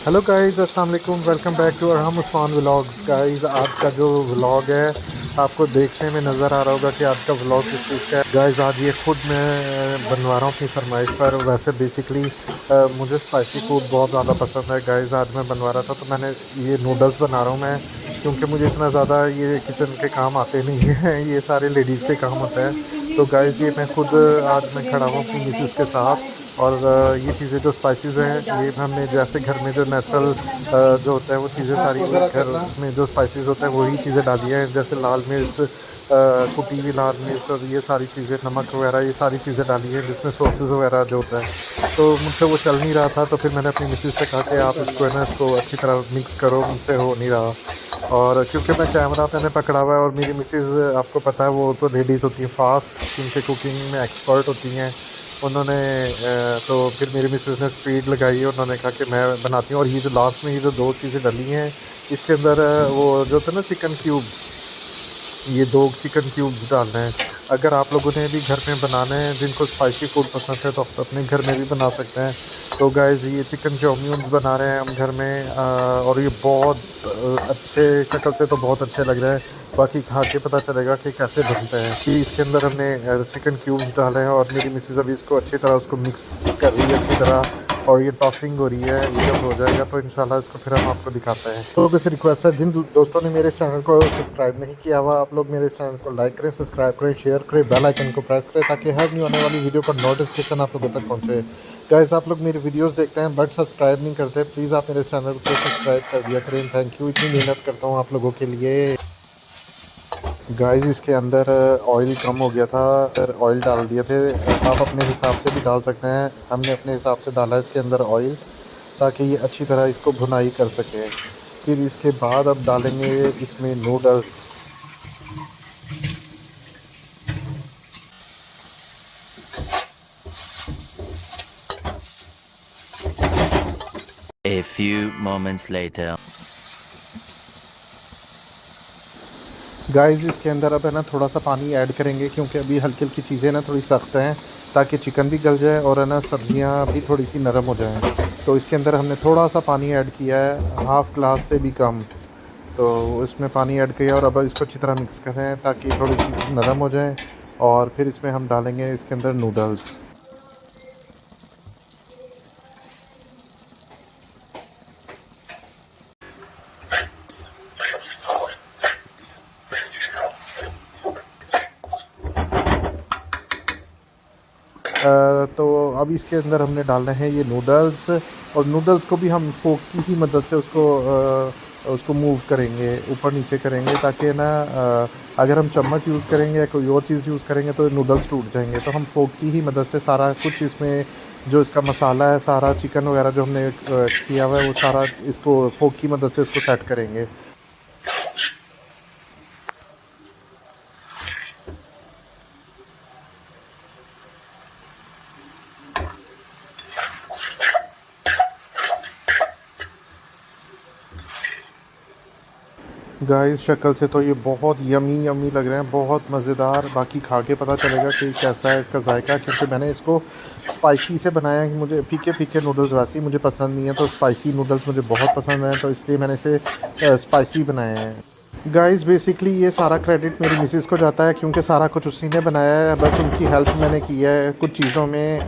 Hello guys, अस्सलाम वालेकुम। Welcome back to Arham Usman vlogs. Guys, आज का जो व्लॉग है आपको देखने में नज़र आ रहा होगा कि आज का व्लॉग किस चीज़ का है। गाइस, आज ये खुद मैं बनवा रहा हूँ अपनी फरमाइश पर। वैसे बेसिकली मुझे स्पाइसी फूड बहुत ज़्यादा पसंद है। गाइस, आज मैं बनवा रहा था तो मैंने ये नूडल्स बना रहा हूँ मैं, क्योंकि मुझे इतना ज़्यादा ये किचन के काम आते नहीं हैं। ये सारे लेडीज़ के काम होते हैं। तो गाइस, ये मैं खुद आज मैं खड़ा हूँ अपनी मिसेस के साथ। और ये चीज़ें जो स्पाइसेस हैं, ये हमने जैसे घर में जो नेचुरल जो होता है वो चीज़ें सारी घर में जो स्पाइसेस होता है वही चीज़ें डाली हैं, जैसे लाल मिर्च, कुटी हुई लाल मिर्च और ये सारी चीज़ें, नमक वगैरह, ये सारी चीज़ें डाली हैं जिसमें सॉसेस वगैरह जो होता है। तो मुझसे वो चल नहीं रहा था, तो फिर मैंने अपनी मिसेस से कहा कि आप इसको है ना, इसको अच्छी तरह मिक्स करो, मुझसे हो नहीं रहा। और क्योंकि मैं कैमरा मैंने पकड़ा हुआ है और मेरी मिसेस आपको पता है वो तो लेडीज़ होती हैं फास्ट, उनके कुकिंग में एक्सपर्ट होती हैं। उन्होंने तो फिर मेरी मिसेस ने स्पीड लगाई, उन्होंने कहा कि मैं बनाती हूँ। और ये जो लास्ट में ये जो दो चीज़ें डली हैं इसके अंदर वो जो होता है ना चिकन क्यूब, ये दो चिकन क्यूब्स डालने हैं। अगर आप लोगों ने भी घर में बनाने हैं, जिनको स्पाइसी फूड पसंद है, तो आप अपने घर में भी बना सकते हैं। तो गाइस, ये चिकन चाउमीन्स बना रहे हैं हम घर में, और ये बहुत अच्छे, शक्ल से तो बहुत अच्छे लग रहे हैं। बाकी खा के पता चलेगा कि कैसे बनते हैं। कि इसके अंदर हमने चिकन क्यूब्स डाले हैं और मेरी मिसेस अभी इसको अच्छी तरह उसको मिक्स कर रही है अच्छी तरह। और ये टॉसिंग हो रही है, ये जब हो जाएगा तो इंशाल्लाह इसको फिर हम आपको दिखाते हैं। तो लोगों से रिक्वेस्ट है, जिन दोस्तों ने मेरे इस चैनल को सब्सक्राइब नहीं किया हुआ, आप लोग मेरे इस चैनल को लाइक करें, सब्सक्राइब करें, शेयर करें, बेल आइकन को प्रेस करें, ताकि हर न्यू आने वाली वीडियो का नोटिफिकेशन आप लोगों तक पहुंचे। गाइस, आप लोग मेरे वीडियोस देखते हैं बट सब्सक्राइब नहीं करते, प्लीज़ आप मेरे चैनल को सब्सक्राइब कर दिया करें। थैंक यू, इतनी मेहनत करता हूँ आप लोगों के लिए। गाइस, इसके अंदर ऑयल कम हो गया था, फिर ऑयल डाल दिए थे। आप अपने हिसाब से भी डाल सकते हैं, हमने अपने हिसाब से डाला इसके अंदर ऑयल, ताकि ये अच्छी तरह इसको भुनाई कर सके। फिर इसके बाद अब डालेंगे इसमें noodles. A few moments later. Guys, इसके अंदर अब है ना थोड़ा सा पानी ऐड करेंगे, क्योंकि अभी हल्की हल्की चीज़ें ना थोड़ी सख्त हैं, ताकि चिकन भी गल जाए और है ना सब्जियां भी थोड़ी सी नरम हो जाएं। तो इसके अंदर हमने थोड़ा सा पानी ऐड किया है, हाफ़ ग्लास से भी कम। तो इसमें पानी ऐड किया और अब इसको अच्छी तरह मिक्स करें ताकि थोड़ी सी नरम हो जाए। और फिर इसमें हम डालेंगे इसके अंदर नूडल्स। तो अब इसके अंदर हमने डालना है ये नूडल्स। और नूडल्स को भी हम फोक की ही मदद से उसको मूव करेंगे, ऊपर नीचे करेंगे, ताकि ना अगर हम चम्मच यूज़ करेंगे या कोई और चीज़ यूज़ करेंगे तो नूडल्स टूट जाएंगे। तो हम फोक की ही मदद से सारा कुछ इसमें जो इसका मसाला है, सारा चिकन वगैरह जो हमने किया हुआ है, वो सारा इसको फोक की मदद से इसको सेट करेंगे। गाइस, शक्ल से तो ये बहुत यमी यमी लग रहे हैं, बहुत मज़ेदार। बाकी खा के पता चलेगा कि कैसा है इसका जायका, क्योंकि मैंने इसको स्पाइसी से बनाया है। कि मुझे फीके फीके नूडल्स वैसे ही मुझे पसंद नहीं है, तो स्पाइसी नूडल्स मुझे बहुत पसंद हैं, तो इसलिए मैंने इसे स्पाइसी बनाए हैं। गाइस, बेसिकली ये सारा क्रेडिट मेरी मिसेस को जाता है, क्योंकि सारा कुछ उसी ने बनाया है, बस उनकी हेल्प मैंने की है कुछ चीज़ों में।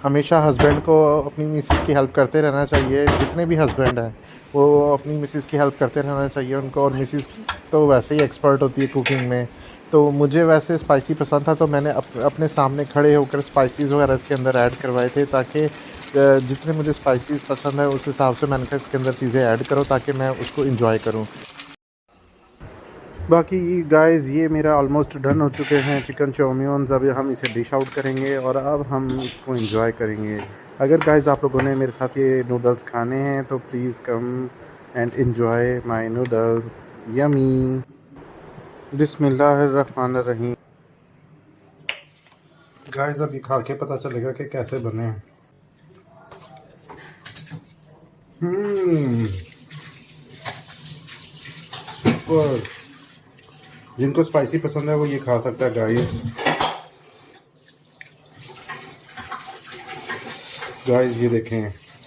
हमेशा हस्बैंड को अपनी मिसेस की हेल्प करते रहना चाहिए, जितने भी हस्बैंड हैं वो अपनी मिसेस की हेल्प करते रहना चाहिए उनको। और मिसेस तो वैसे ही एक्सपर्ट होती है कुकिंग में। तो मुझे वैसे स्पाइसी पसंद था, तो मैंने अपने सामने खड़े होकर स्पाइसीज़ वगैरह इसके अंदर ऐड करवाए थे, ताकि जितने मुझे स्पाइसीज़ पसंद है उस हिसाब से मैंने कहा इसके अंदर चीज़ें ऐड करो, ताकि मैं उसको इंजॉय करूँ। बाकी गाइस, ये मेरा ऑलमोस्ट डन हो चुके हैं चिकन चाउमीन्स। अब हम इसे डिश आउट करेंगे और अब हम इसको एंजॉय करेंगे। अगर गाइस आप लोगों ने मेरे साथ ये नूडल्स खाने हैं तो please come and enjoy my noodles. Yummy. बिस्मिल्लाहिर्रहमानिर्रहीम। गाइस, अब ये खा के पता चलेगा कि कैसे बने हैं। सुपर। जिनको स्पाइसी पसंद है वो ये खा सकता है गाइस। गाइस, ये देखें,